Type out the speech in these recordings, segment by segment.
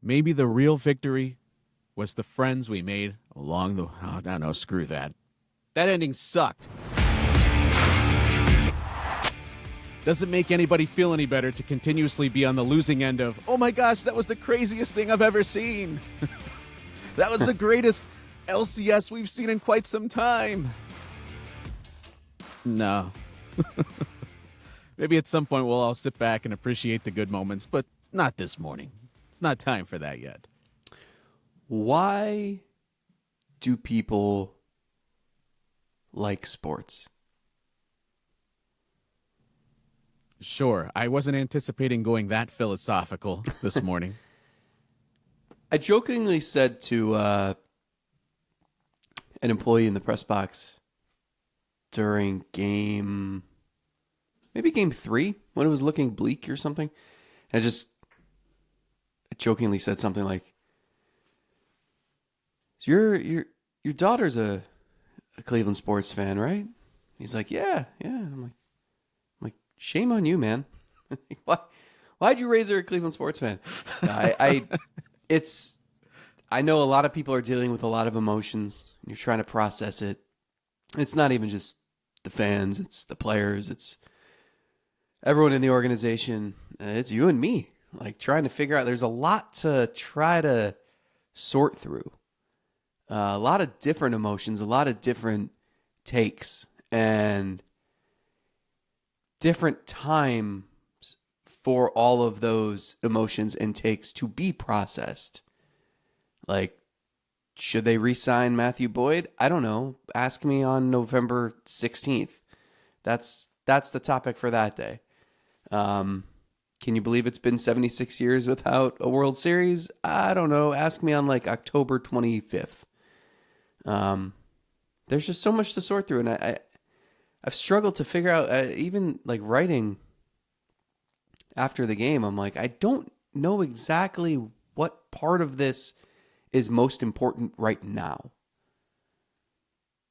Maybe the real victory was the friends we made along the... Oh, no, screw that. That ending sucked. Doesn't make anybody feel any better to continuously be on the losing end of, oh my gosh, that was the craziest thing I've ever seen. That was the greatest LCS we've seen in quite some time. No. Maybe at some point we'll all sit back and appreciate the good moments, but not this morning. It's not time for that yet. Why do people like sports? Sure. I wasn't anticipating going that philosophical this morning. I jokingly said to an employee in the press box during game 3 when it was looking bleak or something. And I jokingly said something like, your daughter's a Cleveland sports fan, right? He's like, yeah. I'm like, shame on you, man. Why'd you raise her a Cleveland sports fan? I know a lot of people are dealing with a lot of emotions. You're trying to process it. It's not even just the fans. It's the players. It's everyone in the organization. It's you and me. Like trying to figure out. There's a lot to try to sort through. A lot of different emotions. A lot of different takes. And different times for all of those emotions and takes to be processed. Like, should they re-sign Matthew Boyd? I don't know. Ask me on November 16th. That's the topic for that day. Can you believe it's been 76 years without a World Series? I don't know. Ask me on like October 25th. There's just so much to sort through, and I've struggled to figure out, even like writing after the game, I'm like, I don't know exactly what part of this is most important right now.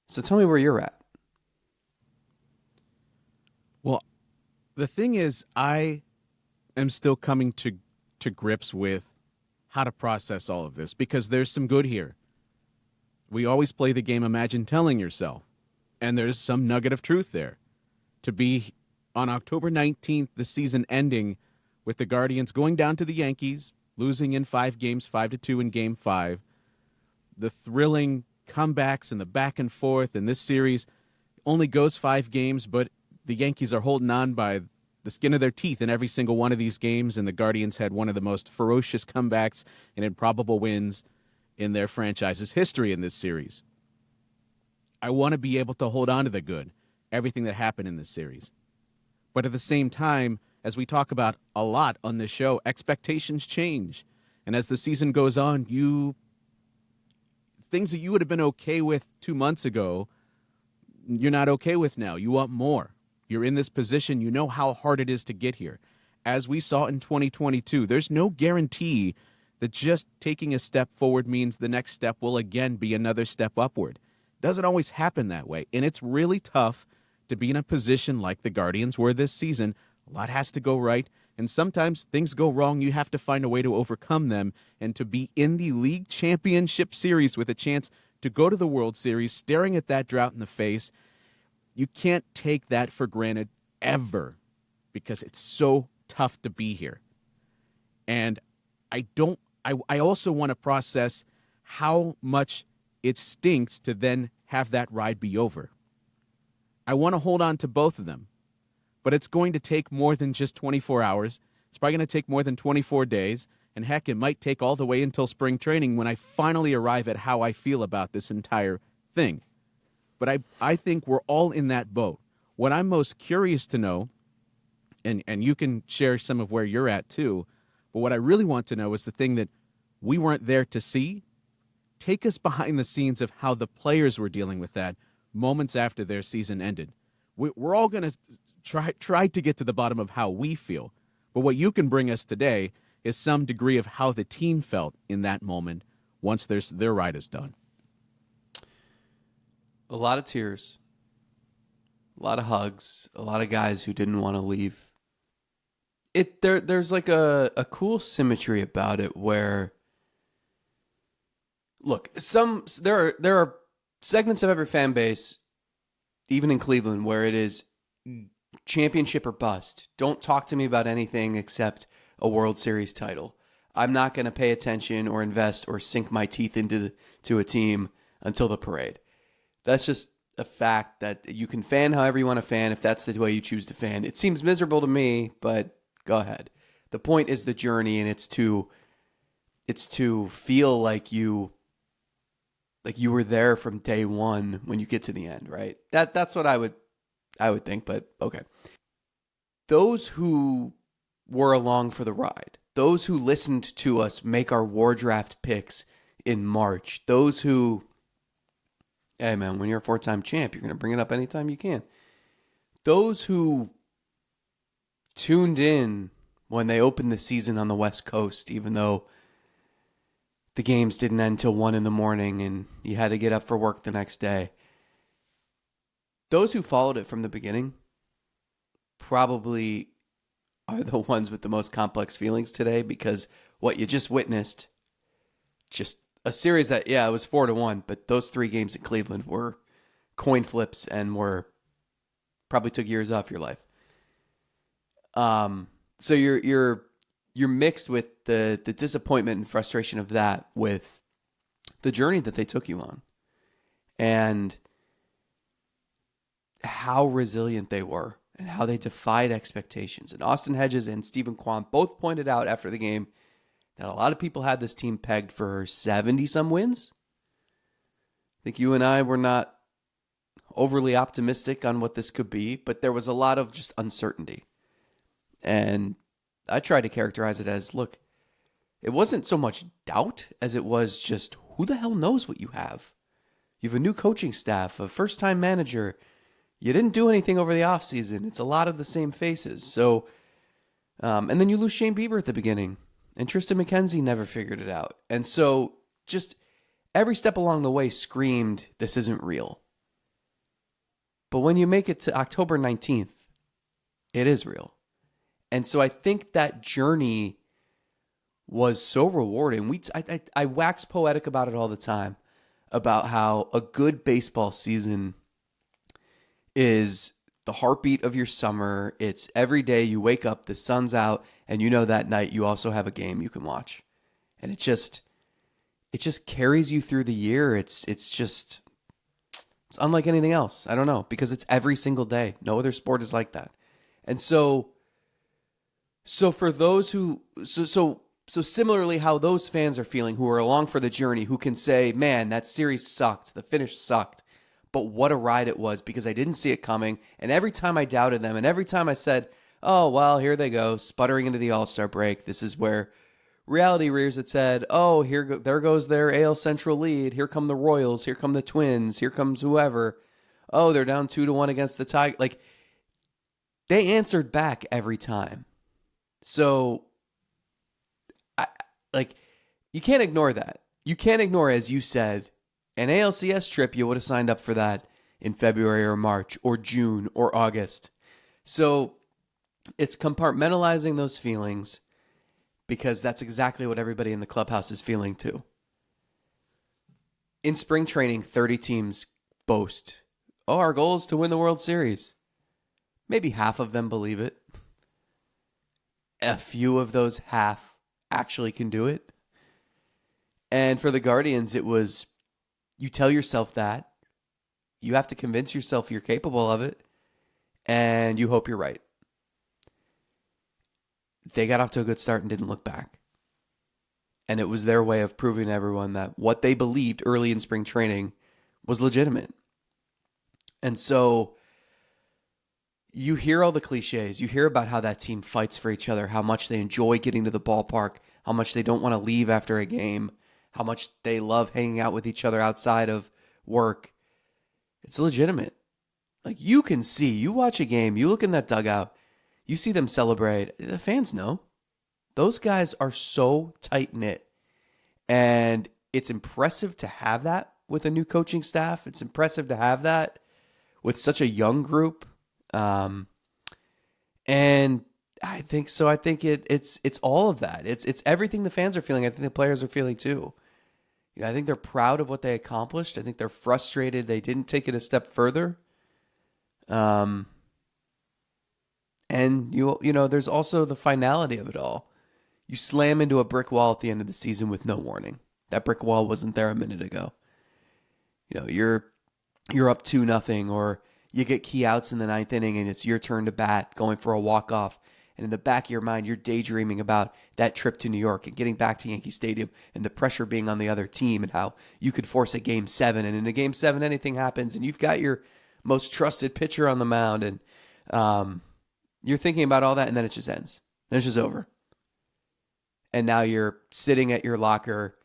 So tell me where you're at. Well, the thing is, I am still coming to grips with how to process all of this, because there's some good here. We always play the game Imagine Telling Yourself, and there's some nugget of truth there. To be on October 19th, the season ending with the Guardians going down to the Yankees, losing in 5 games, 5-2 in Game 5, the thrilling comebacks and the back and forth, and this series only goes 5 games, but the Yankees are holding on by the skin of their teeth in every single one of these games, and the Guardians had one of the most ferocious comebacks and improbable wins in their franchise's history in this series. I want to be able to hold on to the good, everything that happened in this series. But at the same time, as we talk about a lot on this show, expectations change. And as the season goes on, things that you would have been okay with 2 months ago, you're not okay with now. You want more. You're in this position. You know how hard it is to get here. As we saw in 2022, there's no guarantee that just taking a step forward means the next step will again be another step upward. Doesn't always happen that way. And it's really tough to be in a position like the Guardians were this season. A lot has to go right. And sometimes things go wrong. You have to find a way to overcome them. And to be in the league championship series with a chance to go to the World Series, staring at that drought in the face, you can't take that for granted ever, because it's so tough to be here. And I also want to process how much it stinks to then have that ride be over. I want to hold on to both of them, but it's going to take more than just 24 hours. It's probably going to take more than 24 days, and heck, it might take all the way until spring training when I finally arrive at how I feel about this entire thing. But I think we're all in that boat. What I'm most curious to know, and you can share some of where you're at too, but what I really want to know is the thing that we weren't there to see. Take us behind the scenes of how the players were dealing with that moments after their season ended. We're all going to try to get to the bottom of how we feel. But what you can bring us today is some degree of how the team felt in that moment once their ride is done. A lot of tears, a lot of hugs, a lot of guys who didn't want to leave. There's like a cool symmetry about it where Look, there are segments of every fan base, even in Cleveland, where it is championship or bust. Don't talk to me about anything except a World Series title. I'm not going to pay attention or invest or sink my teeth into to a team until the parade. That's just a fact that you can fan however you want to fan if that's the way you choose to fan. It seems miserable to me, but go ahead. The point is the journey, and it's to feel like you were there from day one when you get to the end, right? That's what I would think, but okay. Those who were along for the ride, those who listened to us make our war draft picks in March, those who, hey man, when you're a 4-time champ, you're going to bring it up anytime you can. Those who tuned in when they opened the season on the West Coast, even though the games didn't end till 1 a.m. and you had to get up for work the next day. Those who followed it from the beginning probably are the ones with the most complex feelings today, because what you just witnessed, just a series that, yeah, it was 4-1, but those 3 games in Cleveland were coin flips and probably took years off your life. So you're mixed with the disappointment and frustration of that with the journey that they took you on and how resilient they were and how they defied expectations. And Austin Hedges and Stephen Kwan both pointed out after the game that a lot of people had this team pegged for 70-some wins. I think you and I were not overly optimistic on what this could be, but there was a lot of just uncertainty. And I tried to characterize it as, look, it wasn't so much doubt as it was just, who the hell knows what you have? You have a new coaching staff, a first-time manager. You didn't do anything over the offseason. It's a lot of the same faces. So, and then you lose Shane Bieber at the beginning, and Tristan McKenzie never figured it out. And so just every step along the way screamed, this isn't real. But when you make it to October 19th, it is real. And so I think that journey was so rewarding. I wax poetic about it all the time, about how a good baseball season is the heartbeat of your summer. It's every day you wake up, the sun's out, and you know that night you also have a game you can watch. And it just carries you through the year. It's unlike anything else. I don't know, because it's every single day. No other sport is like that. And so for those who so similarly, how those fans are feeling who are along for the journey, who can say, man, that series sucked, the finish sucked, but what a ride it was, because I didn't see it coming. And every time I doubted them, and every time I said, oh, well, here they go, sputtering into the All-Star break. This is where reality rears its head. Oh, there goes their AL Central lead. Here come the Royals. Here come the Twins. Here comes whoever. Oh, they're down 2-1 against the Tigers. Like, they answered back every time. So, you can't ignore that. You can't ignore, as you said, an ALCS trip. You would have signed up for that in February or March or June or August. So it's compartmentalizing those feelings, because that's exactly what everybody in the clubhouse is feeling too. In spring training, 30 teams boast, oh, our goal is to win the World Series. Maybe half of them believe it. A few of those half actually can do it. And for the Guardians, it was, you tell yourself that. You have to convince yourself you're capable of it. And you hope you're right. They got off to a good start and didn't look back. And it was their way of proving to everyone that what they believed early in spring training was legitimate. And so you hear all the cliches. You hear about how that team fights for each other, how much they enjoy getting to the ballpark, how much they don't want to leave after a game, how much they love hanging out with each other outside of work. It's legitimate. Like, you can see, you watch a game, you look in that dugout, you see them celebrate. The fans know. Those guys are so tight-knit. And it's impressive to have that with a new coaching staff. It's impressive to have that with such a young group. And I think so. I think it's all of that. It's everything the fans are feeling. I think the players are feeling too. I think they're proud of what they accomplished. I think they're frustrated they didn't take it a step further. And there's also the finality of it all. You slam into a brick wall at the end of the season with no warning. That brick wall wasn't there a minute ago. You're up 2-0, or you get key outs in the ninth inning and it's your turn to bat, going for a walk-off. And in the back of your mind, you're daydreaming about that trip to New York and getting back to Yankee Stadium and the pressure being on the other team and how you could force a Game 7. And in a Game 7, anything happens and you've got your most trusted pitcher on the mound. And you're thinking about all that, and then it just ends. Then it's just over. And now you're sitting at your locker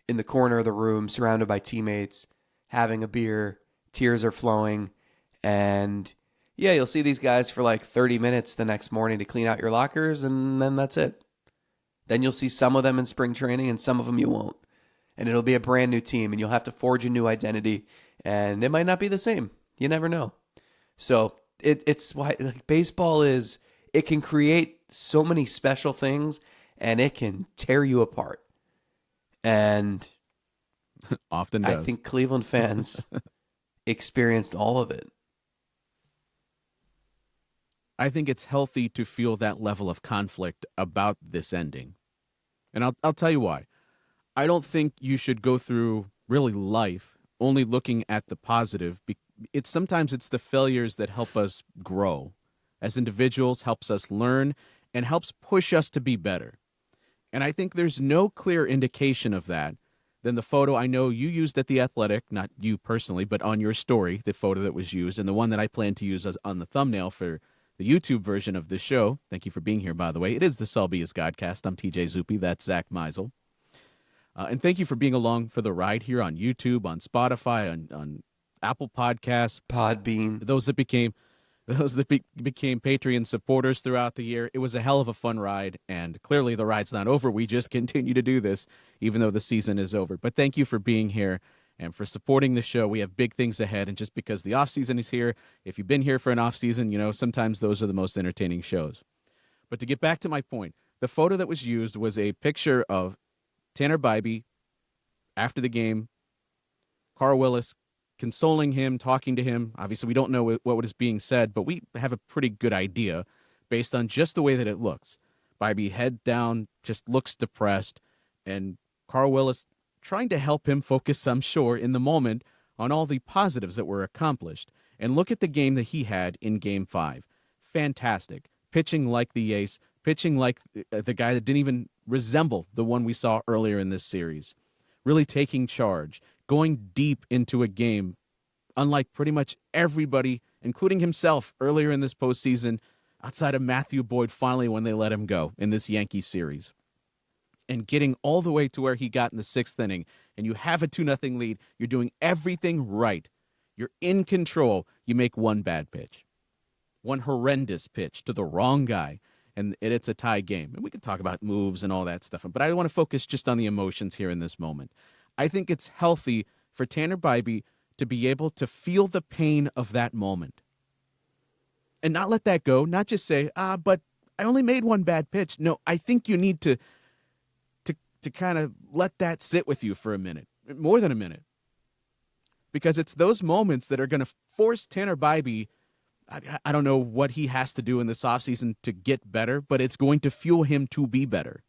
in the corner of the room, surrounded by teammates, having a beer, tears are flowing, and yeah, you'll see these guys for like 30 minutes the next morning to clean out your lockers, and then that's it. Then you'll see some of them in spring training, and some of them you won't. And it'll be a brand new team, and you'll have to forge a new identity, and it might not be the same. You never know. So it's why baseball is, it can create so many special things, and it can tear you apart. And often does. I think Cleveland fans experienced all of it. I think it's healthy to feel that level of conflict about this ending. And I'll tell you why. I don't think you should go through really life only looking at the positive. Sometimes it's the failures that help us grow as individuals, helps us learn, and helps push us to be better. And I think there's no clear indication of that than the photo I know you used at The Athletic, not you personally, but on your story, the photo that was used, and the one that I plan to use on the thumbnail for the YouTube version of this show. Thank you for being here, by the way. It is the Selby's Godcast. I'm T.J. Zuppe. That's Zack Meisel. And thank you for being along for the ride here on YouTube, on Spotify, on Apple Podcasts. Podbean. Those that became Patreon supporters throughout the year. It was a hell of a fun ride, and clearly the ride's not over. We just continue to do this, even though the season is over. But thank you for being here and for supporting the show. We have big things ahead, and just because the off-season is here, if you've been here for an off-season, sometimes those are the most entertaining shows. But to get back to my point, the photo that was used was a picture of Tanner Bybee after the game, Carl Willis consoling him, talking to him. Obviously, we don't know what was being said, but we have a pretty good idea based on just the way that it looks. Bybee head down, just looks depressed, and Carl Willis trying to help him focus, I'm sure, in the moment on all the positives that were accomplished. And look at the game that he had in Game 5. Fantastic. Pitching like the ace, pitching like the guy that didn't even resemble the one we saw earlier in this series. Really taking charge, going deep into a game, unlike pretty much everybody, including himself, earlier in this postseason, outside of Matthew Boyd finally when they let him go in this Yankees series. And getting all the way to where he got in the sixth inning, and you have a 2-0 lead, you're doing everything right. You're in control. You make one bad pitch. One horrendous pitch to the wrong guy, and it's a tie game. And we can talk about moves and all that stuff, but I want to focus just on the emotions here in this moment. I think it's healthy for Tanner Bybee to be able to feel the pain of that moment and not let that go, not just say, but I only made one bad pitch. No, I think you need to kind of let that sit with you for a minute, more than a minute, because it's those moments that are going to force Tanner Bybee. I don't know what he has to do in this offseason to get better, but it's going to fuel him to be better.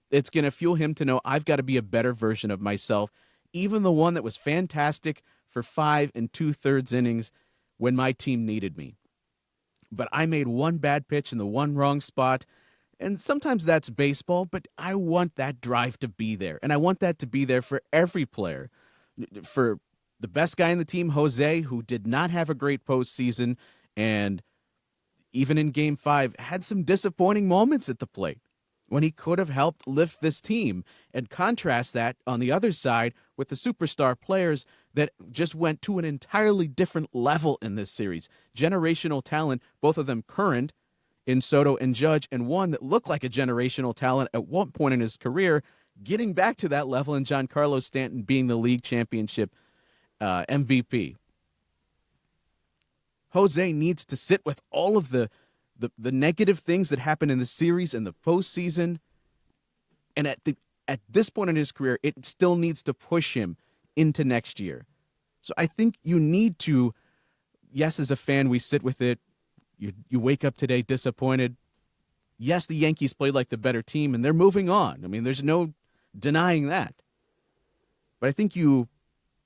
It's going to fuel him to know I've got to be a better version of myself, even the one that was fantastic for 5 2/3 innings when my team needed me. But I made one bad pitch in the one wrong spot, and sometimes that's baseball, but I want that drive to be there, and I want that to be there for every player. For the best guy in the team, Jose, who did not have a great postseason, and even in Game 5, had some disappointing moments at the plate when he could have helped lift this team. And contrast that on the other side with the superstar players that just went to an entirely different level in this series. Generational talent, both of them current in Soto and Judge, and one that looked like a generational talent at one point in his career, getting back to that level, and Giancarlo Stanton being the league championship MVP. Jose needs to sit with all of the negative things that happen in the series and the postseason, and at at this point in his career, it still needs to push him into next year. So I think you need to, yes, as a fan, we sit with it. You wake up today disappointed. Yes, the Yankees played like the better team, and they're moving on. I mean, there's no denying that. But I think you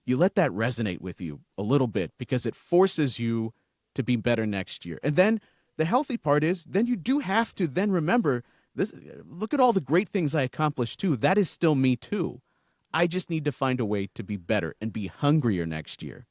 let that resonate with you a little bit because it forces you to be better next year. And then the healthy part is then you do have to then remember this. Look at all the great things I accomplished too. That is still me too. I just need to find a way to be better and be hungrier next year.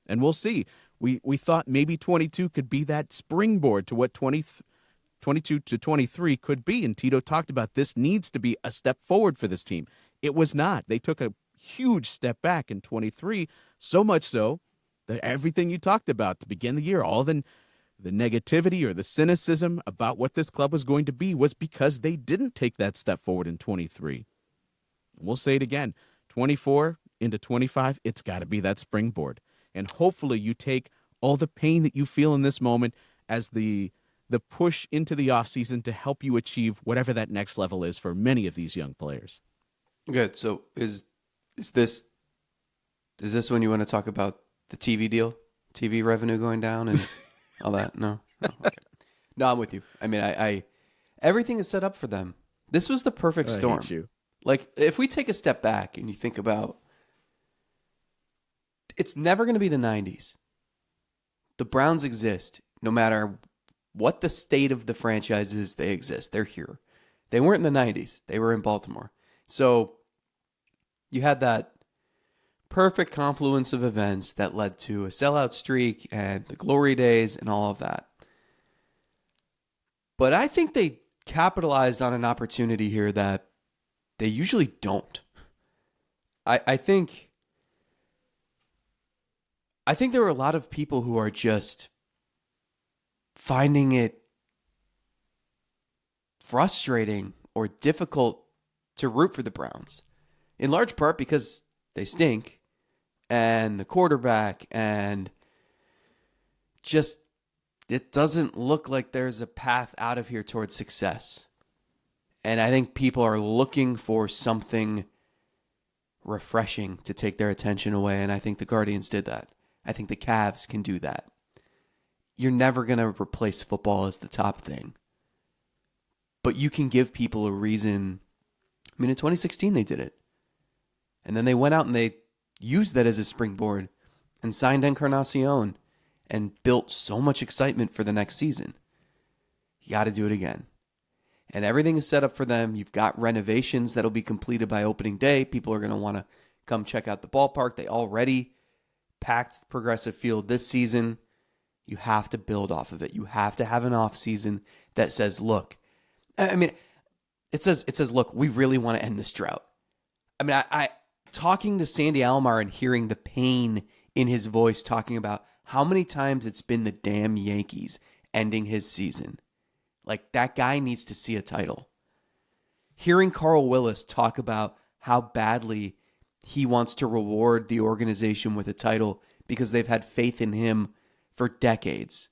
And we'll see. We thought maybe 22 could be that springboard to what 22 to 23 could be. And Tito talked about this needs to be a step forward for this team. It was not. They took a huge step back in 23, so much so that everything you talked about to begin the year, all the negativity or the cynicism about what this club was going to be was because they didn't take that step forward in 23. We'll say it again, 24 into 25, it's got to be that springboard. And hopefully you take all the pain that you feel in this moment as the push into the offseason to help you achieve whatever that next level is for many of these young players. Good. So is this when you want to talk about the TV deal, TV revenue going down and all that? No, okay. No, I'm with you. I mean, I everything is set up for them. This was the perfect storm. I hate you. Like, if we take a step back and you think about, it's never going to be the 90s. The Browns exist no matter what the state of the franchise is. They exist. They're here. They weren't in the 90s. They were in Baltimore. So you had that perfect confluence of events that led to a sellout streak and the glory days and all of that. But I think they capitalized on an opportunity here that they usually don't. I think there were a lot of people who are just finding it frustrating or difficult to root for the Browns, in large part because they stink and the quarterback, and just it doesn't look like there's a path out of here towards success. And I think people are looking for something refreshing to take their attention away, and I think the Guardians did that. I think the Cavs can do that. You're never going to replace football as the top thing. But you can give people a reason. I mean, in 2016, they did it. And then they went out and they used that as a springboard and signed Encarnacion and built so much excitement for the next season. You got to do it again. And everything is set up for them. You've got renovations that'll be completed by opening day. People are going to want to come check out the ballpark. They already packed Progressive Field this season. You have to build off of it. You have to have an off season that says, look, I mean, it says, look, we really want to end this drought. I mean, I talking to Sandy Alomar and hearing the pain in his voice, talking about how many times it's been the damn Yankees ending his season. Like, that guy needs to see a title. Hearing Carl Willis talk about how badly he wants to reward the organization with a title because they've had faith in him for decades.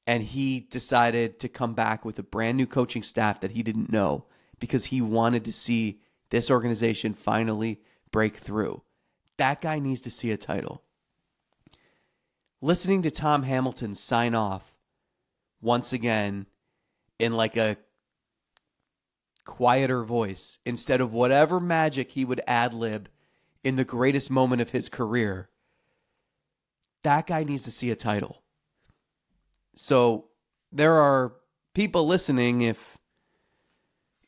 And he decided to come back with a brand new coaching staff that he didn't know because he wanted to see this organization finally break through. That guy needs to see a title. Listening to Tom Hamilton sign off once again in like a quieter voice instead of whatever magic he would ad-lib in the greatest moment of his career. That guy needs to see a title. So there are people listening if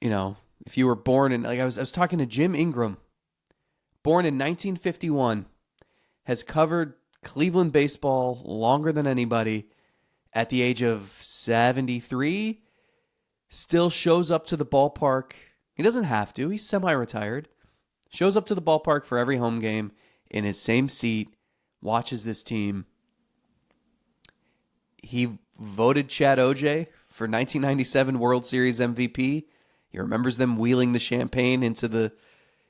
you were born in, like I was talking to Jim Ingram, born in 1951, has covered Cleveland baseball longer than anybody. At the age of 73, still shows up to the ballpark. He doesn't have to. He's semi-retired. Shows up to the ballpark for every home game in his same seat, watches this team. He voted Chad Oj for 1997 World Series MVP. He remembers them wheeling the champagne into the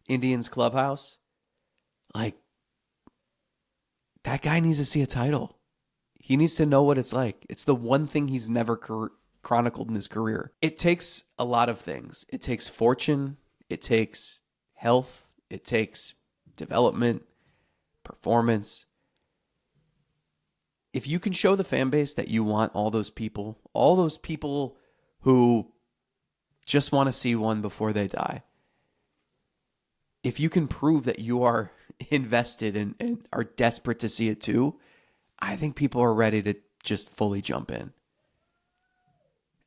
Indians clubhouse. Like, that guy needs to see a title. He needs to know what it's like. It's the one thing he's never chronicled in his career. It takes a lot of things. It takes fortune. It takes health. It takes development, performance. If you can show the fan base that you want all those people who just want to see one before they die, if you can prove that you are invested and are desperate to see it too, I think people are ready to just fully jump in.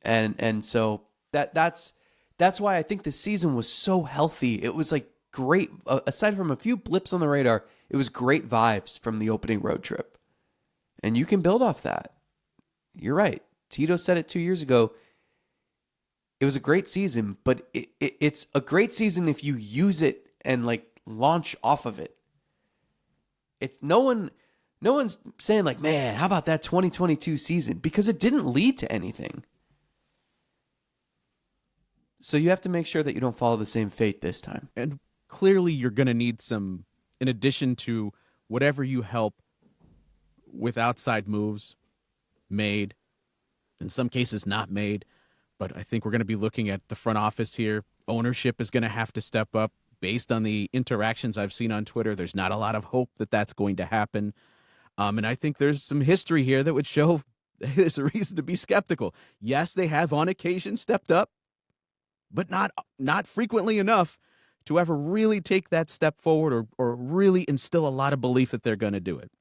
And so that's why I think the season was so healthy. It was like great, aside from a few blips on the radar, it was great vibes from the opening road trip. And you can build off that. You're right. Tito said it 2 years ago. It was a great season, but it's a great season if you use it and like launch off of it. It's no one's saying like, man, how about that 2022 season? Because it didn't lead to anything. So you have to make sure that you don't follow the same fate this time. And clearly you're going to need some, in addition to whatever you help with outside moves made, in some cases not made, but I think we're going to be looking at the front office here. Ownership is going to have to step up. Based on the interactions I've seen on Twitter, there's not a lot of hope that that's going to happen. And I think there's some history here that would show there's a reason to be skeptical. Yes, they have on occasion stepped up, but not frequently enough to ever really take that step forward or really instill a lot of belief that they're going to do it.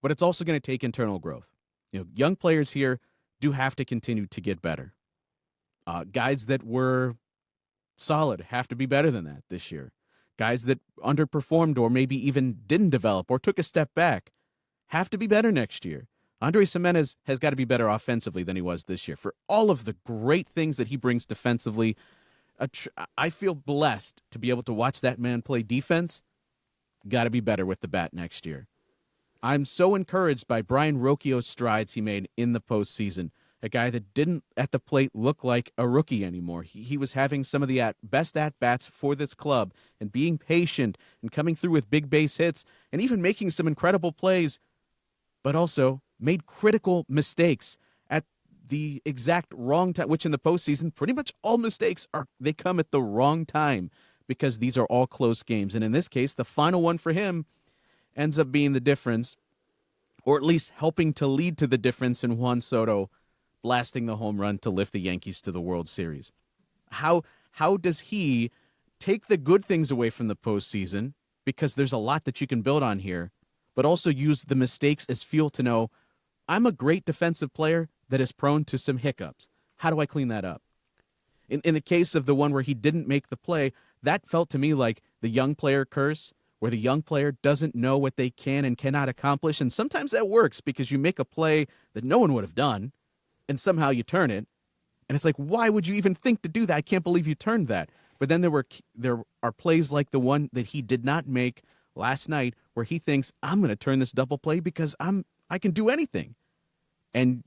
But it's also going to take internal growth. Young players here do have to continue to get better. Guys that were solid have to be better than that this year. Guys that underperformed or maybe even didn't develop or took a step back have to be better next year. Andres Gimenez has got to be better offensively than he was this year. For all of the great things that he brings defensively, I feel blessed to be able to watch that man play defense. Got to be better with the bat next year. I'm so encouraged by Brian Rocchio's strides he made in the postseason. A guy that didn't at the plate look like a rookie anymore. He was having some of the best at-bats for this club and being patient and coming through with big base hits and even making some incredible plays, but also made critical mistakes at the exact wrong time, which in the postseason, pretty much all mistakes they come at the wrong time because these are all close games. And in this case, the final one for him ends up being the difference, or at least helping to lead to the difference in Juan Soto blasting the home run to lift the Yankees to the World Series. How does he take the good things away from the postseason, because there's a lot that you can build on here, but also use the mistakes as fuel to know, I'm a great defensive player that is prone to some hiccups. How do I clean that up? In the case of the one where he didn't make the play, that felt to me like the young player curse, where the young player doesn't know what they can and cannot accomplish. And sometimes that works because you make a play that no one would have done, and somehow you turn it. And it's like, why would you even think to do that? I can't believe you turned that. But then there are plays like the one that he did not make last night where he thinks, I'm going to turn this double play because I can do anything. And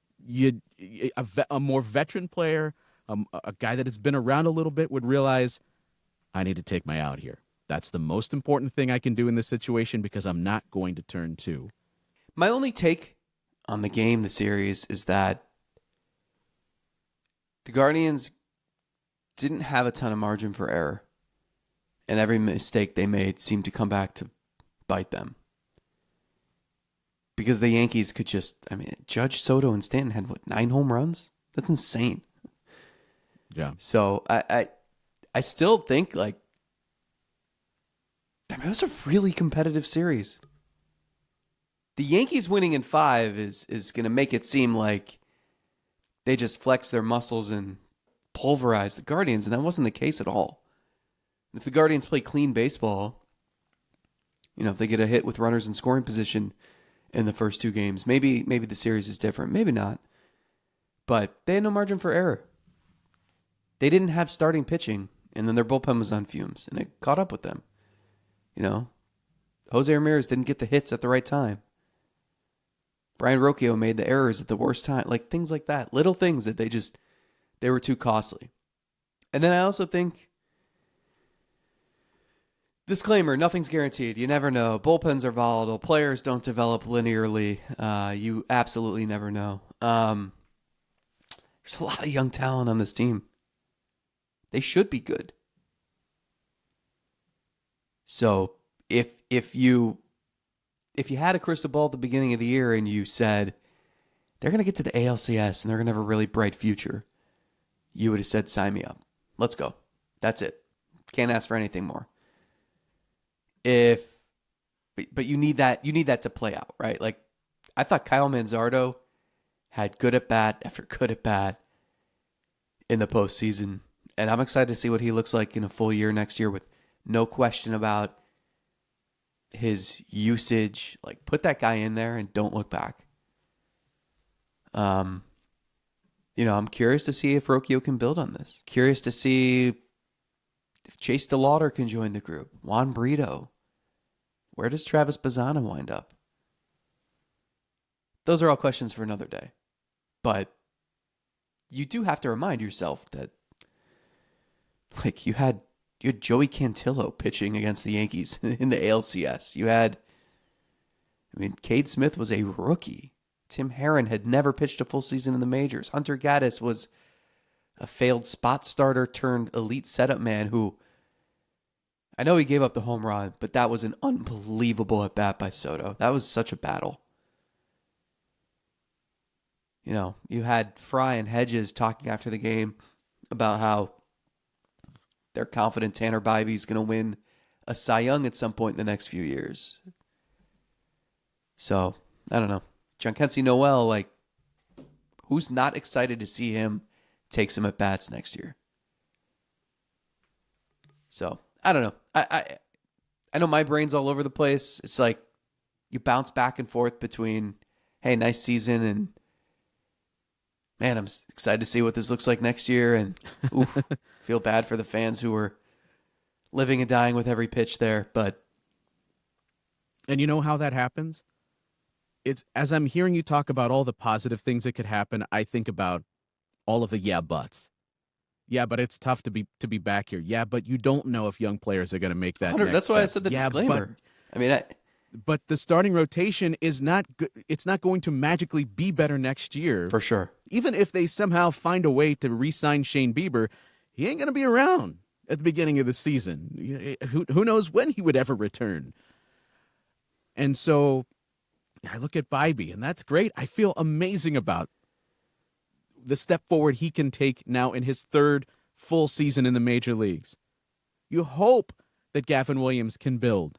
a more veteran player, a guy that has been around a little bit, would realize, I need to take my out here. That's the most important thing I can do in this situation because I'm not going to turn two. My only take on the game, the series, is that the Guardians didn't have a ton of margin for error, and every mistake they made seemed to come back to bite them. Because the Yankees could Judge, Soto, and Stanton had, 9 home runs? That's insane. Yeah. So I still think, it was a really competitive series. The Yankees winning in 5 is going to make it seem like they just flexed their muscles and pulverized the Guardians, and that wasn't the case at all. If the Guardians play clean baseball, if they get a hit with runners in scoring position in the first 2 games, maybe the series is different, maybe not. But they had no margin for error. They didn't have starting pitching, and then their bullpen was on fumes, and it caught up with them. Jose Ramirez didn't get the hits at the right time. Brian Rocchio made the errors at the worst time. Things like that. Little things that they were too costly. And then I also think, disclaimer, nothing's guaranteed. You never know. Bullpens are volatile. Players don't develop linearly. You absolutely never know. There's a lot of young talent on this team. They should be good. So if you had a crystal ball at the beginning of the year and you said they're going to get to the ALCS and they're going to have a really bright future, you would have said, sign me up. Let's go. That's it. Can't ask for anything more. But you need that to play out, right? Like, I thought Kyle Manzardo had good at bat after good at bat in the postseason, and I'm excited to see what he looks like in a full year next year, with no question about his usage. Like, put that guy in there and don't look back. I'm curious to see if Rocchio can build on this. Curious to see if Chase DeLauder can join the group. Juan Brito. Where does Travis Bazzana wind up? Those are all questions for another day. But you do have to remind yourself that, like, you had Joey Cantillo pitching against the Yankees in the ALCS. Cade Smith was a rookie. Tim Herron had never pitched a full season in the majors. Hunter Gaddis was a failed spot starter turned elite setup man who, I know he gave up the home run, but that was an unbelievable at bat by Soto. That was such a battle. You had Fry and Hedges talking after the game about how they're confident Tanner Bybee going to win a Cy Young at some point in the next few years. So, I don't know. Giancarlo Noel, like, who's not excited to see him take some at-bats next year? So, I don't know. I know my brain's all over the place. It's like you bounce back and forth between, hey, nice season, and man, I'm excited to see what this looks like next year, and oof, feel bad for the fans who were living and dying with every pitch there. And you know how that happens? It's, as I'm hearing you talk about all the positive things that could happen, I think about all of the yeah buts. Yeah, but it's tough to be back here. Yeah, but you don't know if young players are going to make that next That's why step. I said the disclaimer. But the starting rotation is not it's not going to magically be better next year. For sure. Even if they somehow find a way to re-sign Shane Bieber, he ain't going to be around at the beginning of the season. Who knows when he would ever return. And so I look at Bybee, and that's great. I feel amazing about the step forward he can take now in his third full season in the major leagues. You hope that Gavin Williams can build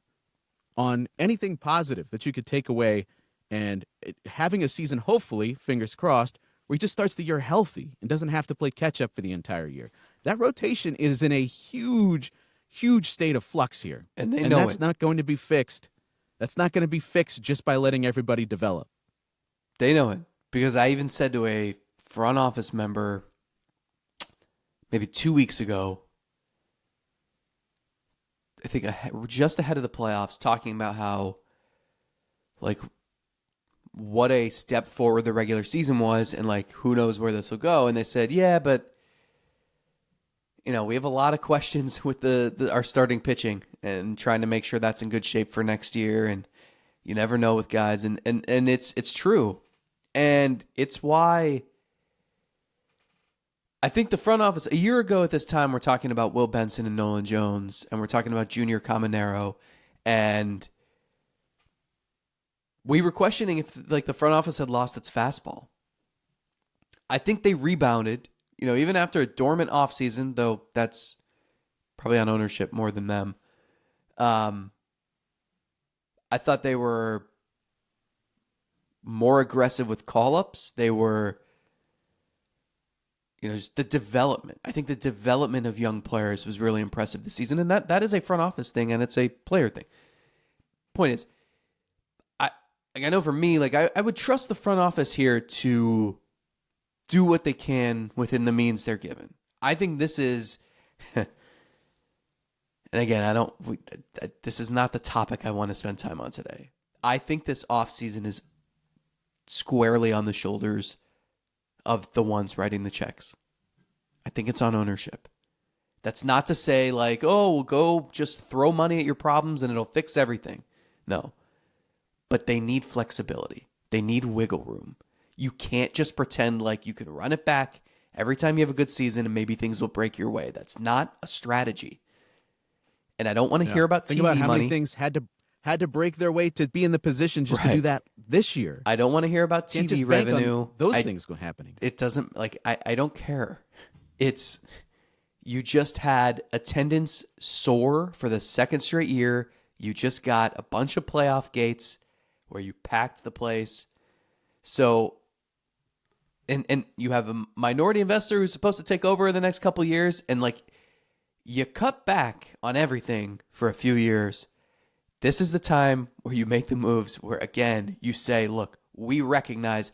on anything positive that you could take away, and having a season, hopefully, fingers crossed, where he just starts the year healthy and doesn't have to play catch-up for the entire year. That rotation is in a huge, huge state of flux here. And that's not going to be fixed. That's not going to be fixed just by letting everybody develop. They know it, because I even said to a front office member maybe 2 weeks ago, I think just ahead of the playoffs, talking about how, like, what a step forward the regular season was, and, like, who knows where this will go. And they said, yeah, but, we have a lot of questions with our starting pitching and trying to make sure that's in good shape for next year. And you never know with guys. And it's true. And it's why I think the front office, a year ago at this time, we're talking about Will Benson and Nolan Jones, and we're talking about Junior Caminero, and we were questioning if, like, the front office had lost its fastball. I think they rebounded, even after a dormant offseason, though that's probably on ownership more than them. I thought they were more aggressive with call-ups. They were, just the development. I think the development of young players was really impressive this season, and that is a front office thing, and it's a player thing. Point is, I know for me, like, I would trust the front office here to do what they can within the means they're given. I think this is, and again, this is not the topic I want to spend time on today. I think this offseason is squarely on the shoulders of the ones writing the checks. I think it's on ownership. That's not to say, like, oh, we'll go just throw money at your problems and it'll fix everything. No. But they need flexibility. They need wiggle room. You can't just pretend like you can run it back every time you have a good season and maybe things will break your way. That's not a strategy. And I don't want to hear about Think TV about how money. many things had to break their way to be in the position just to Right. do that this year. I don't want to hear about Can't TV just bank on revenue. those things happening. It doesn't, like, I don't care. It's, you just had attendance soar for the second straight year. You just got a bunch of playoff gates where you packed the place. So, and you have a minority investor who's supposed to take over in the next couple years, and like, you cut back on everything for a few years. This is the time where you make the moves where, again, you say, look, we recognize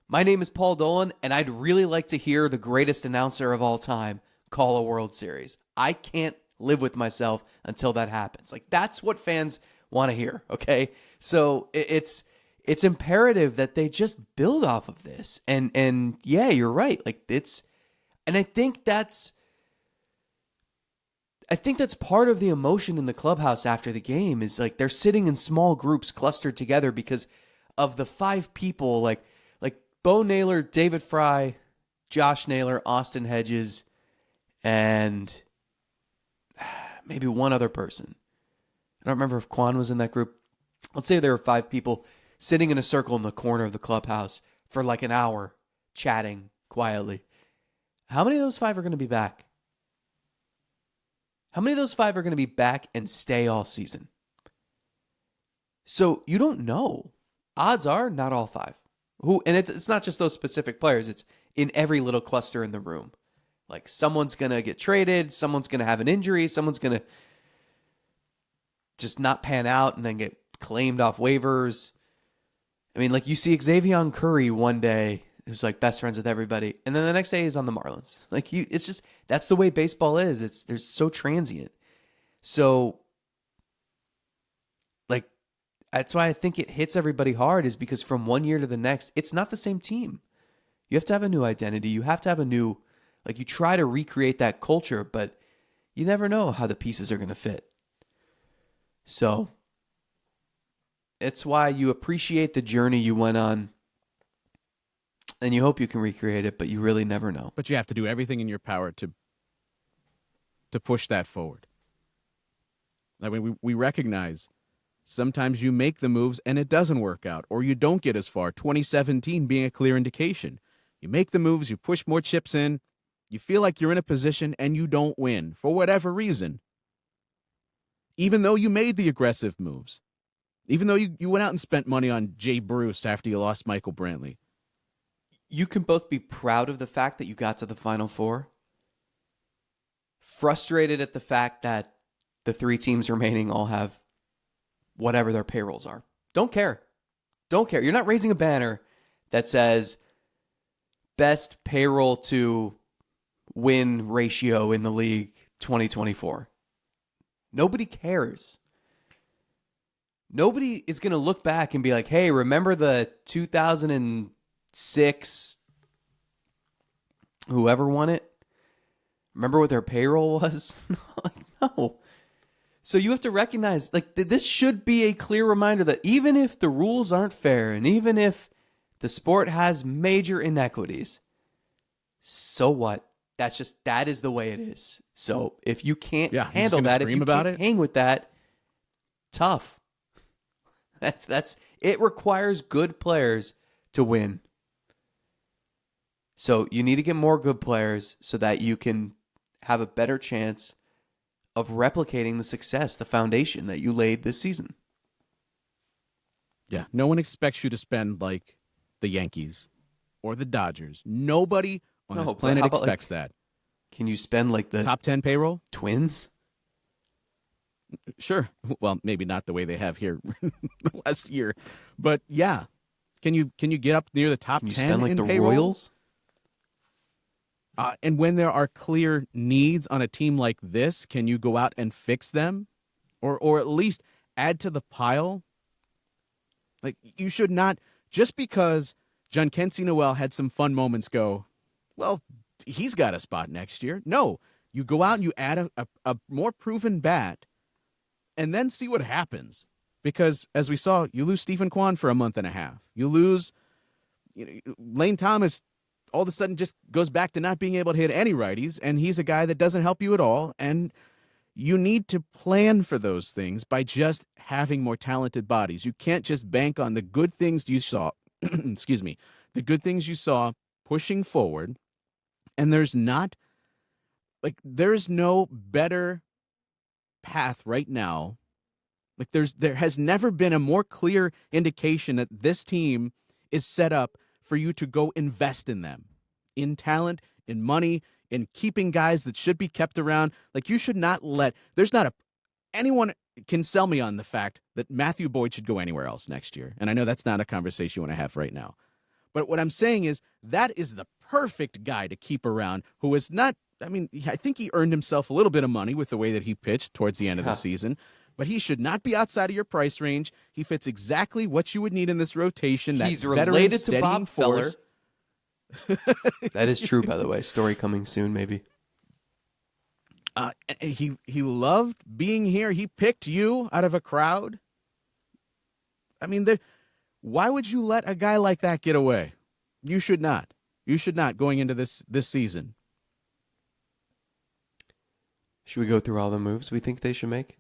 my name is Paul Dolan, and I'd really like to hear the greatest announcer of all time call a World Series. I can't live with myself until that happens. Like, that's what fans want to hear, okay? So it's imperative that they just build off of this. And yeah, you're right. Like, and I think that's part of the emotion in the clubhouse after the game is like they're sitting in small groups clustered together because of the 5 people like Bo Naylor, David Fry, Josh Naylor, Austin Hedges, and maybe one other person. I don't remember if Quan was in that group. Let's say there were 5 people sitting in a circle in the corner of the clubhouse for like an hour chatting quietly. How many of those 5 are going to be back? How many of those 5 are going to be back and stay all season? So you don't know. Odds are not all 5. And it's not just those specific players. It's in every little cluster in the room. Like, someone's going to get traded. Someone's going to have an injury. Someone's going to just not pan out and then get claimed off waivers. I mean, like, you see Xavier Curry one day who's like best friends with everybody, and then the next day he's on the Marlins. Like, it's just, that's the way baseball is. There's so transient. So, like, that's why I think it hits everybody hard, is because from one year to the next, it's not the same team. You have to have a new identity. You have to have a new, like, you try to recreate that culture, but you never know how the pieces are going to fit. So it's why you appreciate the journey you went on, and you hope you can recreate it, but you really never know. But you have to do everything in your power to push that forward. I mean, we recognize sometimes you make the moves and it doesn't work out, or you don't get as far. 2017 being a clear indication. You make the moves, you push more chips in, you feel like you're in a position, and you don't win for whatever reason. Even though you made the aggressive moves. Even though you went out and spent money on Jay Bruce after you lost Michael Brantley. You can both be proud of the fact that you got to the Final Four, frustrated at the fact that the 3 teams remaining all have whatever their payrolls are. Don't care. Don't care. You're not raising a banner that says best payroll to win ratio in the league 2024. Nobody cares. Nobody is going to look back and be like, hey, remember the 2006 whoever won it? Remember what their payroll was? No. So you have to recognize, like, this should be a clear reminder that even if the rules aren't fair and even if the sport has major inequities, so what? That is the way it is. So if you can't handle that, if you can't hang with that, tough. That's it requires good players to win. So you need to get more good players so that you can have a better chance of replicating the success, the foundation that you laid this season. Yeah, no one expects you to spend like the Yankees or the Dodgers. Nobody on this planet expects that. Can you spend like the top 10 payroll? Twins? Sure. Well, maybe not the way they have here last year, but yeah. Can you get up near the top 10 spend like in the payroll? Royals? And when there are clear needs on a team like this, can you go out and fix them, or at least add to the pile? Like, you should not, just because Jhonkensy Noel had some fun moments, go, well, he's got a spot next year. No, you go out and you add a more proven bat, and then see what happens. Because, as we saw, you lose Stephen Kwan for a month and a half. You lose Lane Thomas, all of a sudden just goes back to not being able to hit any righties, and he's a guy that doesn't help you at all. And you need to plan for those things by just having more talented bodies. You can't just bank on the good things you saw, excuse me, the good things you saw pushing forward. And there's no better path right now. Like there has never been a more clear indication that this team is set up for you to go invest in them, in talent, in money, in keeping guys that should be kept around. Like, you should not anyone can sell me on the fact that Matthew Boyd should go anywhere else next year. And I know that's not a conversation you want to have right now. But what I'm saying is that is the perfect guy to keep around, who is not, I think he earned himself a little bit of money with the way that he pitched towards the end of the season, but he should not be outside of your price range. He fits exactly what you would need in this rotation. He's that related to Bob Feller. Force. That is true, by the way. Story coming soon, maybe. He loved being here. He picked you out of a crowd. Why would you let a guy like that get away? You should not. You should not going into this season. Should we go through all the moves we think they should make?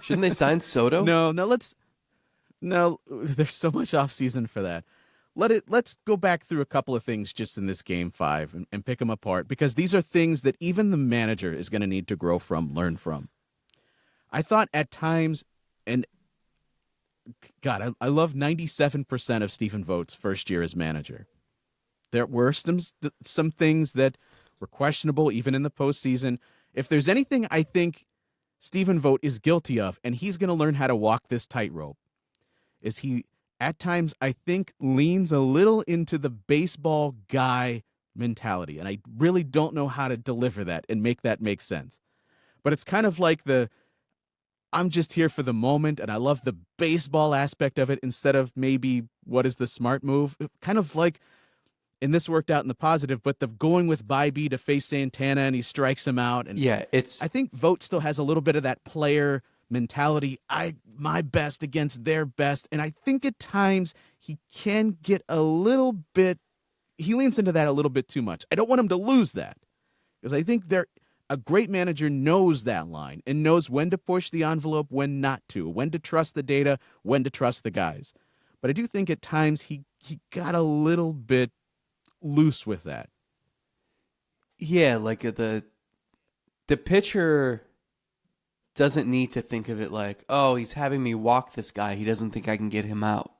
Shouldn't they sign Soto? No, there's so much offseason for that. Let's go back through a couple of things just in this game 5 and pick them apart, because these are things that even the manager is going to need to grow from, learn from. I thought at times, and God, I love 97% of Stephen Vogt's first year as manager. There were some things that were questionable even in the postseason. If there's anything I think Stephen Vogt is guilty of, and he's going to learn how to walk this tightrope, is he at times, I think, leans a little into the baseball guy mentality. And I really don't know how to deliver that and make that make sense. But it's kind of like I'm just here for the moment, and I love the baseball aspect of it instead of maybe what is the smart move. Kind of like, and this worked out in the positive, but the going with Bybee to face Santana and he strikes him out. And yeah, I think Vogt still has a little bit of that player mentality. My best against their best. And I think at times he can get he leans into that a little bit too much. I don't want him to lose that, because I think a great manager knows that line and knows when to push the envelope, when not to, when to trust the data, when to trust the guys. But I do think at times he got a little bit loose with that. Yeah, like the pitcher doesn't need to think of it like, oh, he's having me walk this guy. He doesn't think I can get him out.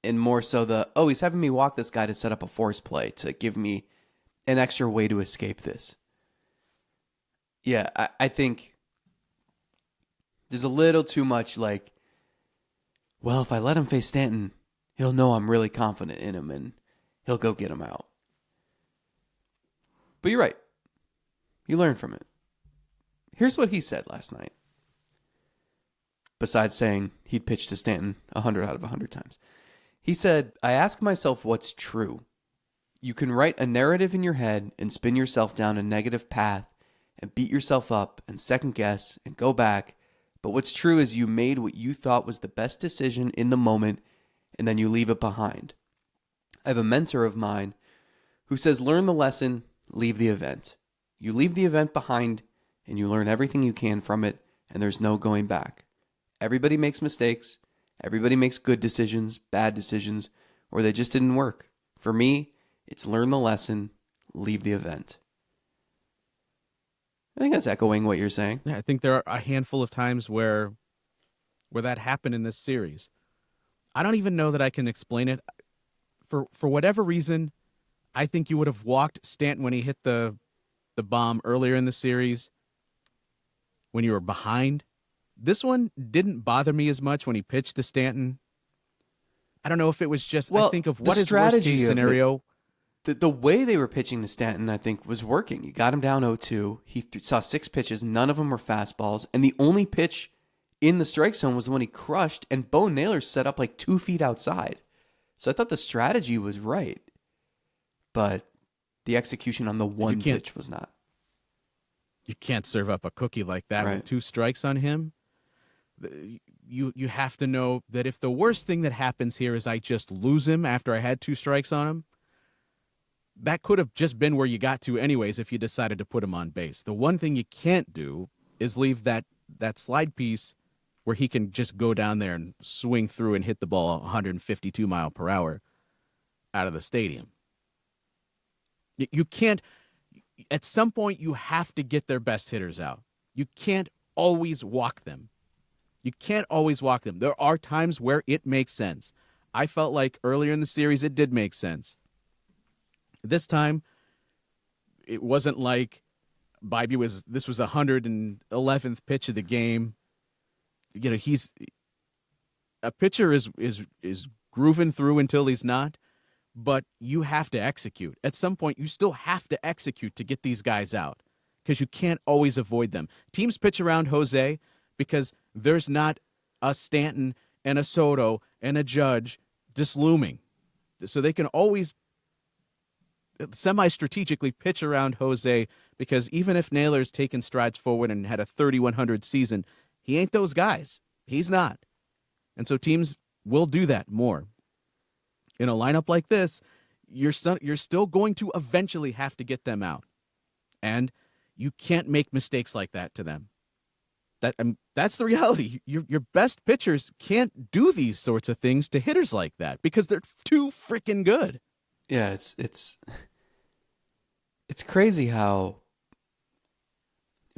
And more so he's having me walk this guy to set up a force play to give me an extra way to escape this. Yeah, I think there's a little too much like, well, if I let him face Stanton, he'll know I'm really confident in him and he'll go get him out. But you're right. You learn from it. Here's what he said last night. Besides saying he'd pitched to Stanton 100 out of 100 times. He said, I ask myself what's true. You can write a narrative in your head and spin yourself down a negative path and beat yourself up and second guess and go back. But what's true is you made what you thought was the best decision in the moment, and then you leave it behind. I have a mentor of mine who says, learn the lesson, leave the event. You leave the event behind and you learn everything you can from it, and there's no going back. Everybody makes mistakes. Everybody makes good decisions, bad decisions, or they just didn't work. For me, it's learn the lesson, leave the event. I think that's echoing what you're saying. Yeah, I think there are a handful of times where that happened in this series. I don't even know that I can explain it. For whatever reason, I think you would have walked Stanton when he hit the bomb earlier in the series when you were behind. This one didn't bother me as much when he pitched to Stanton. I don't know if it was just, I think of what is worst case scenario. The way they were pitching to Stanton, I think, was working. You got him down 0-2. He saw 6 pitches. None of them were fastballs. And the only pitch in the strike zone was the one he crushed. And Bo Naylor set up like 2 feet outside. So I thought the strategy was right. But the execution on the one pitch was not. You can't serve up a cookie like that with 2 strikes on him. You have to know that if the worst thing that happens here is I just lose him after I had 2 strikes on him, that could have just been where you got to anyways if you decided to put him on base. The one thing you can't do is leave that slide piece where he can just go down there and swing through and hit the ball 152 mile per hour out of the stadium. You can't. At some point, you have to get their best hitters out. You can't always walk them. You can't always walk them. There are times where it makes sense. I felt like earlier in the series it did make sense. This time, it wasn't like this was 111th pitch of the game. You know, a pitcher is grooving through until he's not, but you have to execute. At some point, you still have to execute to get these guys out because you can't always avoid them. Teams pitch around Jose because there's not a Stanton and a Soto and a Judge just looming. So they can always semi-strategically pitch around Jose because even if Naylor's taken strides forward and had a 3,100 season, he ain't those guys. He's not. And so teams will do that more. In a lineup like this, you're still going to eventually have to get them out. And you can't make mistakes like that to them. That's the reality. Your best pitchers can't do these sorts of things to hitters like that because they're too freaking good. Yeah, it's crazy how.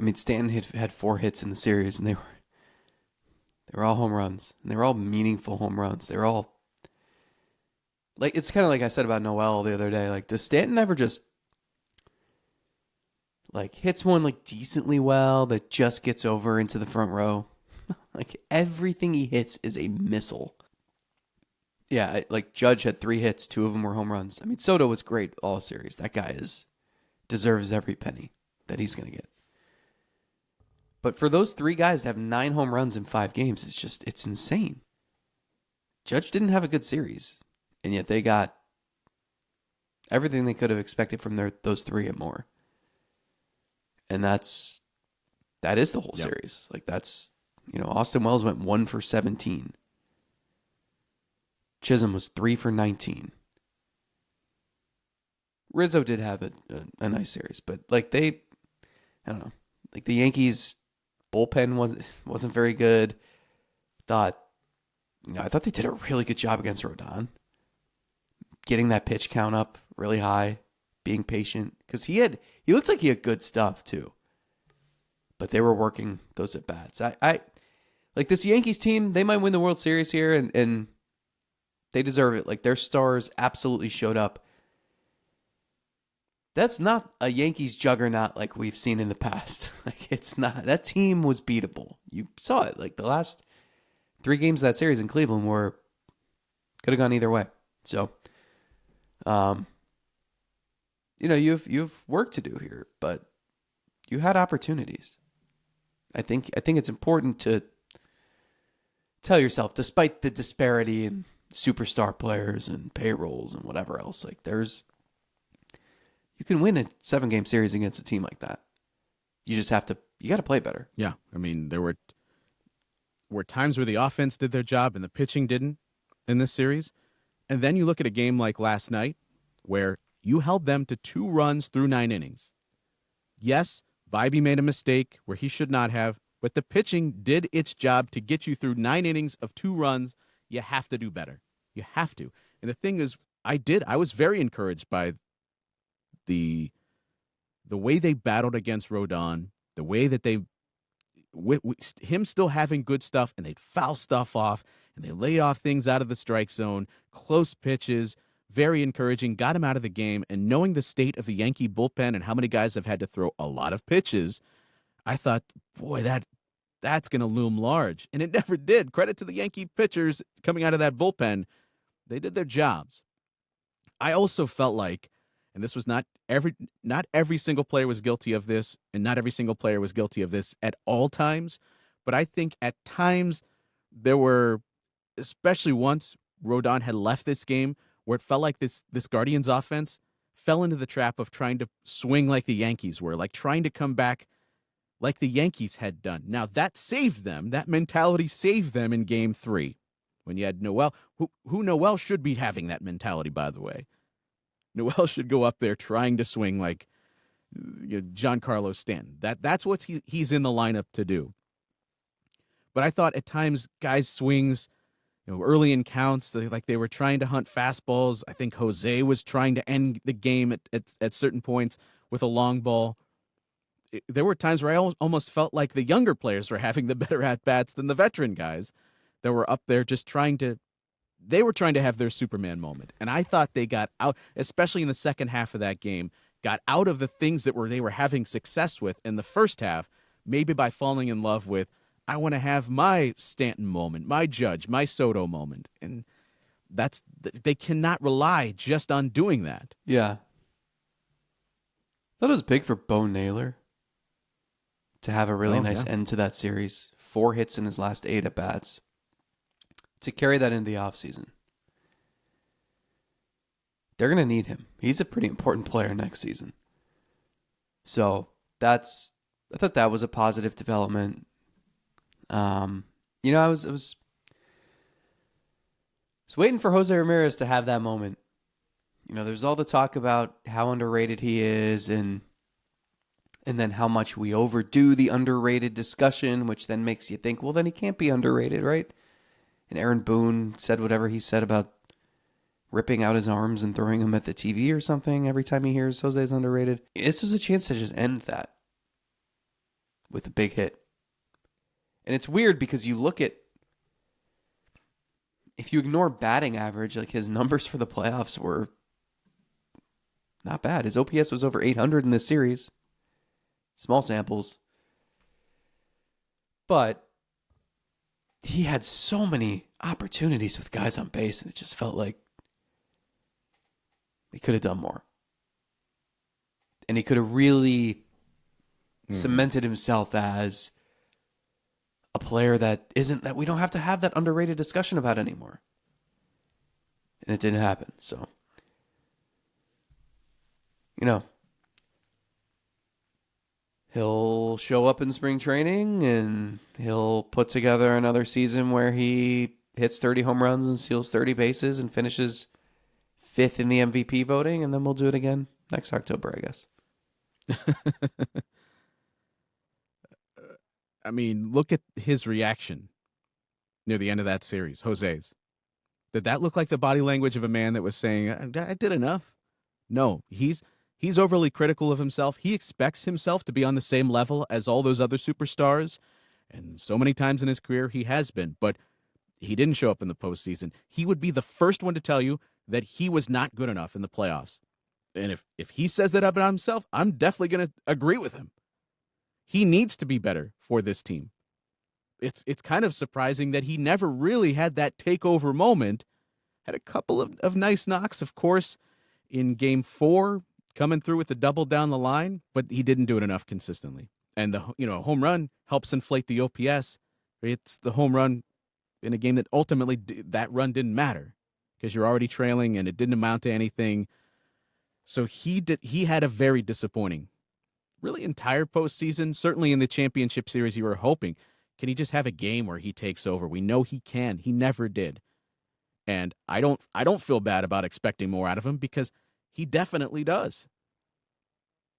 I mean, Stanton had 4 hits in the series, and they were all home runs, and they were all meaningful home runs. They were all like, it's kind of like I said about Noel the other day. Like, does Stanton ever just like hits one like decently well that just gets over into the front row? Like, everything he hits is a missile. Yeah, like Judge had 3 hits, 2 of them were home runs. I mean, Soto was great all series. That guy deserves every penny that he's going to get. But for those 3 guys to have 9 home runs in 5 games, it's insane. Judge didn't have a good series, and yet they got everything they could have expected from those 3 and more. And that is the whole series. Like, that's, Austin Wells went 1 for 17. Chisholm was 3 for 19. Rizzo did have a nice series, but like I don't know, like the Yankees bullpen wasn't very good. I thought they did a really good job against Rodon, getting that pitch count up really high, being patient because he looks like he had good stuff too, but they were working those at bats. I like this Yankees team. They might win the World Series here, and they deserve it. Like, their stars absolutely showed up. That's not a Yankees juggernaut like we've seen in the past. Like, it's not. That team was beatable. You saw it. Like, the last 3 games of that series in Cleveland could have gone either way. So, you've work to do here, but you had opportunities. I think it's important to tell yourself, despite the disparity in superstar players and payrolls and whatever else, like you can win a 7-game series against a team like that. You just got to play better. Yeah. I mean, there were times where the offense did their job and the pitching didn't in this series. And then you look at a game like last night where you held them to 2 runs through 9 innings. Yes, Bibee made a mistake where he should not have, but the pitching did its job to get you through 9 innings of 2 runs. You have to do better. You have to. And the thing is, I was very encouraged by the way they battled against Rodon, the way that him still having good stuff, and they'd foul stuff off, and they laid off things out of the strike zone, close pitches, very encouraging, got him out of the game, and knowing the state of the Yankee bullpen and how many guys have had to throw a lot of pitches, I thought, boy, that's going to loom large. And it never did. Credit to the Yankee pitchers coming out of that bullpen. They did their jobs. I also felt like, and this was not every single player was guilty of this, and not every single player was guilty of this at all times, but I think at times there were, especially once Rodon had left this game, where it felt like this Guardians offense fell into the trap of trying to swing like the Yankees were, like trying to come back like the Yankees had done. Now, that saved them. That mentality saved them in Game 3 when you had Noel, who Noel should be having that mentality, by the way. Noel should go up there trying to swing like Giancarlo Stanton. That's what he's in the lineup to do. But I thought at times guys' swings, early in counts, they were trying to hunt fastballs. I think Jose was trying to end the game at certain points with a long ball. There were times where I almost felt like the younger players were having the better at-bats than the veteran guys that were up there just they were trying to have their Superman moment. And I thought they got out, especially in the second half of that game, got out of the things that they were having success with in the first half, maybe by falling in love with, I want to have my Stanton moment, my Judge, my Soto moment. And they cannot rely just on doing that. Yeah. Thought it was big for Bo Naylor to have a really nice end to that series. 4 hits in his last 8 at-bats. To carry that into the offseason. They're going to need him. He's a pretty important player next season. So I thought that was a positive development. I was waiting for Jose Ramirez to have that moment. There's all the talk about how underrated he is and then how much we overdo the underrated discussion, which then makes you think, well, then he can't be underrated, right? And Aaron Boone said whatever he said about ripping out his arms and throwing them at the TV or something every time he hears Jose's underrated. This was a chance to just end that with a big hit. And it's weird because you look at, if you ignore batting average, like his numbers for the playoffs were not bad. His OPS was over 800 in this series. Small samples. But he had so many opportunities with guys on base, and it just felt like he could have done more. And he could have really cemented himself as a player that we don't have to have that underrated discussion about anymore. And it didn't happen. So, he'll show up in spring training and he'll put together another season where he hits 30 home runs and steals 30 bases and finishes 5th in the MVP voting. And then we'll do it again next October, I guess. I mean, look at his reaction near the end of that series, Jose's. Did that look like the body language of a man that was saying, I did enough? No, he's overly critical of himself. He expects himself to be on the same level as all those other superstars. And so many times in his career, he has been. But he didn't show up in the postseason. He would be the first one to tell you that he was not good enough in the playoffs. And if he says that about himself, I'm definitely going to agree with him. He needs to be better for this team. It's kind of surprising that he never really had that takeover moment. Had a couple of nice knocks, of course, in Game 4, coming through with the double down the line, but he didn't do it enough consistently. And the home run helps inflate the OPS. It's the home run in a game that ultimately that run didn't matter because you're already trailing and it didn't amount to anything. So he had a very disappointing, really entire postseason. Certainly in the championship series, you were hoping, can he just have a game where he takes over? We know he can. He never did. And I don't feel bad about expecting more out of him because he definitely does.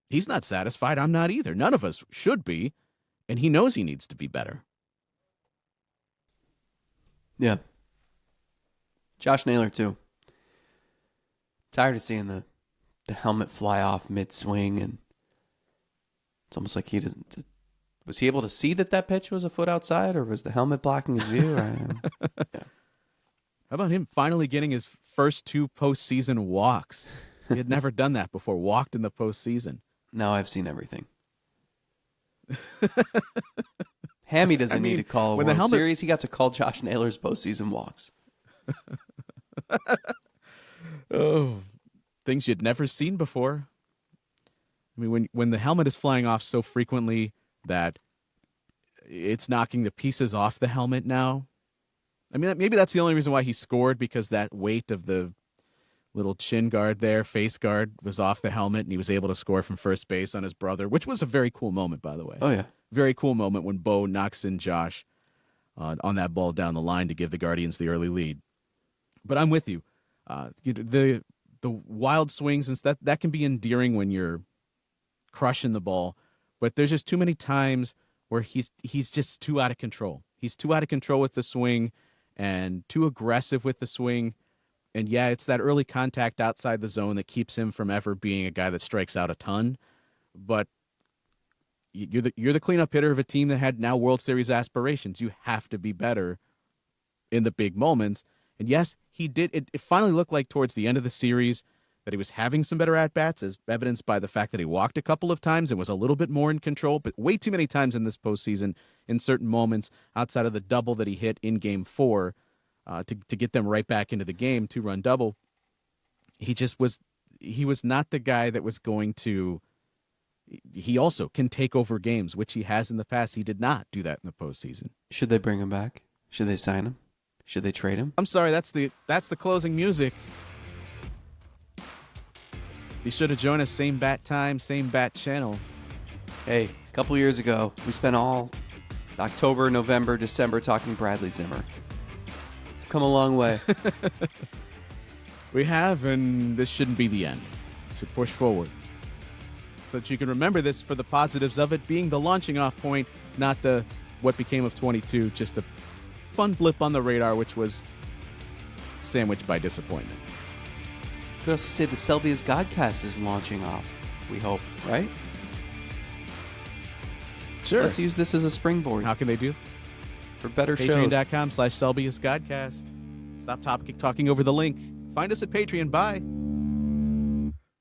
He's not satisfied. I'm not either. None of us should be. And he knows he needs to be better. Yeah. Josh Naylor, too. Tired of seeing the helmet fly off mid-swing, and it's almost like he doesn't... Was he able to see that pitch was a foot outside, or was the helmet blocking his view? Yeah. How about him finally getting his first 2 postseason walks? He had never done that before, walked in the postseason. Now I've seen everything. Hammy doesn't need to call a World Series. He got to call Josh Naylor's postseason walks. Oh, things you'd never seen before. I mean, when the helmet is flying off so frequently that it's knocking the pieces off the helmet now. I mean, maybe that's the only reason why he scored, because that weight of the little chin guard there, face guard, was off the helmet, and he was able to score from first base on his brother, which was a very cool moment, by the way. Oh, yeah. Very cool moment when Bo knocks in Josh on that ball down the line to give the Guardians the early lead. But I'm with you. The the wild swings and stuff, that can be endearing when you're crushing the ball, but there's just too many times where he's just too out of control. He's too out of control with the swing and too aggressive with the swing. And yeah, it's that early contact outside the zone that keeps him from ever being a guy that strikes out a ton. But you're the cleanup hitter of a team that had now World Series aspirations. You have to be better in the big moments. And yes, he did. It finally looked like towards the end of the series that he was having some better at-bats, as evidenced by the fact that he walked a couple of times and was a little bit more in control, but way too many times in this postseason in certain moments outside of the double that he hit in Game 4 to get them right back into the game, 2-run double. He was not the guy that was going to – he also can take over games, which he has in the past. He did not do that in the postseason. Should they bring him back? Should they sign him? Should they trade him? I'm sorry, that's the closing music. Be sure to join us same bat time, same bat channel. Hey, a couple years ago, we spent all October, November, December talking Bradley Zimmer. We've come a long way. We have, and this shouldn't be the end. We should push forward. But you can remember this for the positives of it being the launching off point, not the what became of 22, just a fun blip on the radar, which was sandwiched by disappointment. You could also say the Selby's Godcast is launching off, we hope, right? Sure. Let's use this as a springboard. How can they do? For better shows. Patreon.com/SelbyIsGodcast. Stop talking over the link. Find us at Patreon. Bye.